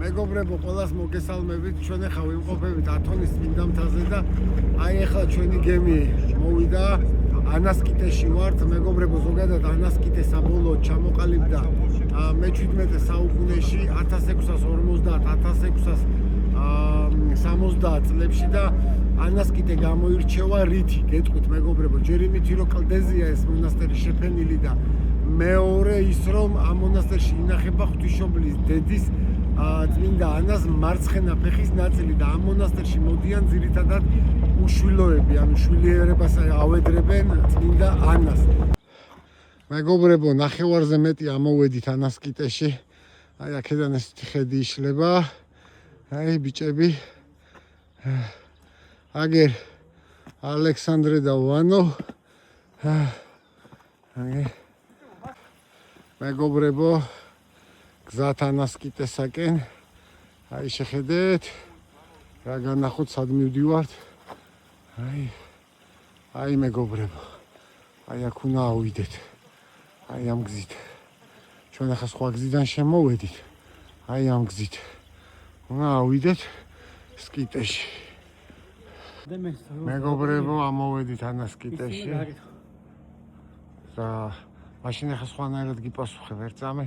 მეგობრებო, ყველას მოგესალმებით. ჩვენ ახლა ვიმყოფებით ათონის წმინდა მთაზე და აი ახლა ჩვენი გემი მოვიდა. ანასკიტეში ვართ, მეგობრებო, ზოგადად ანასკიტე საბოლოოდ ჩამოყალიბდა მე-17 საუკუნეში 1650-1660 წლებში და ანასკიტე გამოირჩევა რითი? გეტყვით მეგობრებო, ჯერ იმითი რომ კლდეზეა ეს მონასტერი შეფენილი და მეორე ის რომ ამ მონასტერში ინახება ღვთისმშობლის დედის წმინდა ანას მარცხენა ფეხის ნაწილი და ამ მონასტერში მოდიან ძირითადად უშვილოები, ანუ შვილიერებას ავედრებენ წმინდა ანას. მეგობრებო, ნახევარზე მეტი ამოვედით ანასკიტეში. აი აქედან ეს ხედი იშლება. აი ბიჭები. აგერ ალექსანდრე და ვანო. აი მეგობრებო, გზად ანასკიტესაკენ. აი შეხედეთ რა განახოთ სად მივდივართ. აი მეგობრებო, აი აქ უნდა ავიდეთ. აი ამ გზით. ჩვენ ახლა სხვა გზიდან შემოვედით. აი ამ გზით. უნდა ავიდეთ სკიტეში. მეგობრებო, ამოვედით ანასკიტეში. და მაშინ ახლა სხვანაირად გიპასუხებ, ერთ წამი.